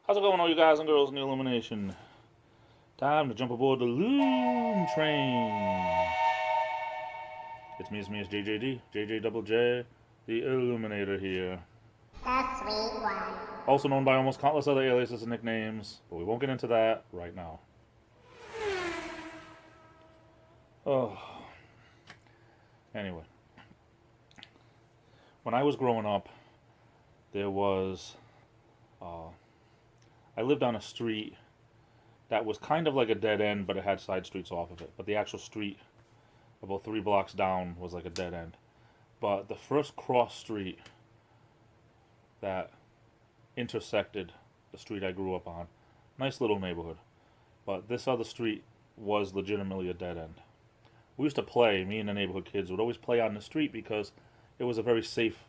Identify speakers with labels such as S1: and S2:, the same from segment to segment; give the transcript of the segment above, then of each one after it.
S1: How's it going, all you guys and girls in the Illumination? Time to jump aboard the Loom Train. It's me, it's JJD, JJ Double J, the Illuminator here.
S2: The sweet one.
S1: Also known by almost countless other aliases and nicknames, but we won't get into that right now. Oh. Anyway. When I was growing up, there was... I lived on a street that was kind of like a dead end, but it had side streets off of it. But the actual street, about 3 blocks down, was like a dead end. But the first cross street that intersected the street I grew up on, nice little neighborhood. But this other street was legitimately a dead end. We used to play, me and the neighborhood kids would always play on the street because it was a very safe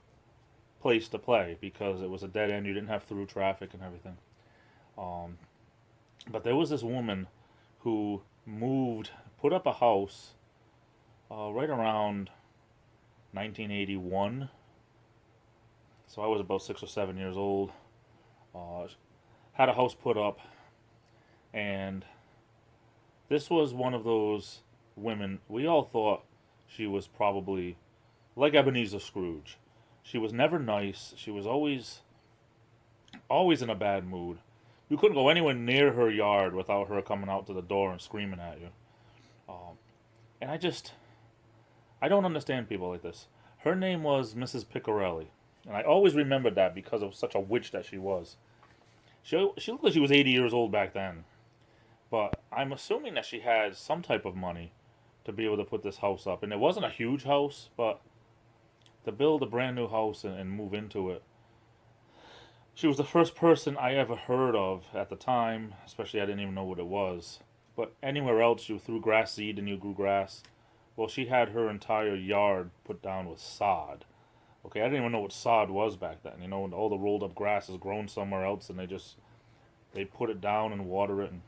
S1: place to play because it was a dead end. You didn't have through traffic and everything. But there was this woman who put up a house right around 1981. So I was about 6 or 7 years old. Had a house put up, and this was one of those women. We all thought she was probably like Ebenezer Scrooge. She was never nice. She was always in a bad mood. You couldn't go anywhere near her yard without her coming out to the door and screaming at you. And I don't understand people like this. Her name was Mrs. Picarelli. And I always remembered that because of such a witch that she was. She looked like she was 80 years old back then. But I'm assuming that she had some type of money to be able to put this house up. And it wasn't a huge house, but to build a brand new house and move into it, she was the first person I ever heard of at the time, especially I didn't even know what it was. But anywhere else, you threw grass seed and you grew grass. Well, she had her entire yard put down with sod. Okay, I didn't even know what sod was back then. You know, when all the rolled up grass is grown somewhere else and they put it down and water it. And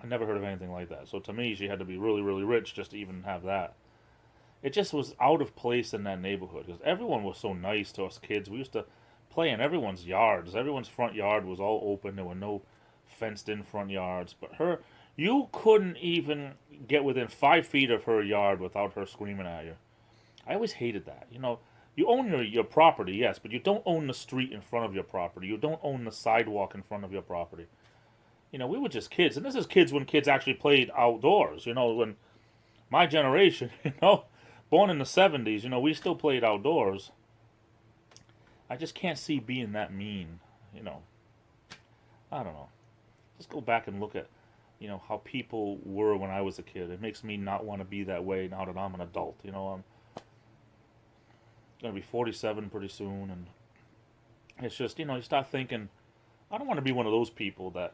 S1: I never heard of anything like that. So to me, she had to be really, really rich just to even have that. It just was out of place in that neighborhood because everyone was so nice to us kids. We used to play in everyone's yards. Everyone's front yard was all open. There were no fenced-in front yards. But you couldn't even get within 5 feet of her yard without her screaming at you. I always hated that. You know, you own your property, yes, but you don't own the street in front of your property. You don't own the sidewalk in front of your property. You know, we were just kids. And this is kids when kids actually played outdoors. You know, when my generation, born in the 70s, we still played outdoors. I just can't see being that mean, I don't know. Just go back and look at, how people were when I was a kid. It makes me not want to be that way now that I'm an adult. I'm going to be 47 pretty soon, and it's just, you start thinking, I don't want to be one of those people that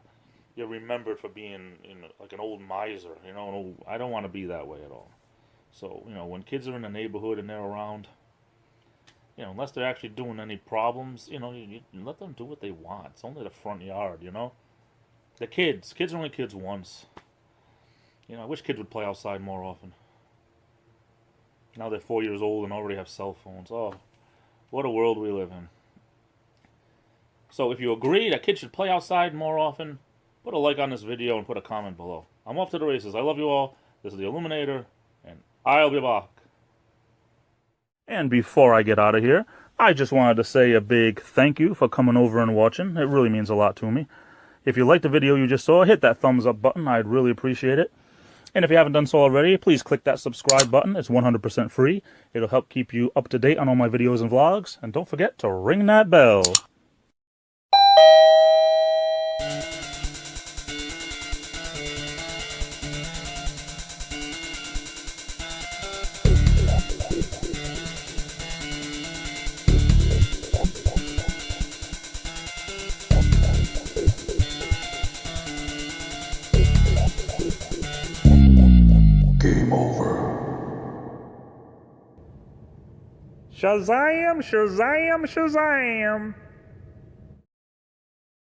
S1: you're remembered for being, like an old miser, I don't want to be that way at all. So, when kids are in the neighborhood and they're around, unless they're actually doing any problems, you let them do what they want. It's only the front yard, The kids are only kids once. I wish kids would play outside more often. Now they're 4 years old and already have cell phones. Oh, what a world we live in. So if you agree that kids should play outside more often, put a like on this video and put a comment below. I'm off to the races. I love you all. This is the Illuminator, and I'll be back. And before I get out of here, I just wanted to say a big thank you for coming over and watching. It really means a lot to me. If you liked the video you just saw, hit that thumbs up button. I'd really appreciate it. And if you haven't done so already, please click that subscribe button. It's 100% free. It'll help keep you up to date on all my videos and vlogs. And don't forget to ring that bell.
S3: Game over.
S1: Shazam, Shazam, Shazam!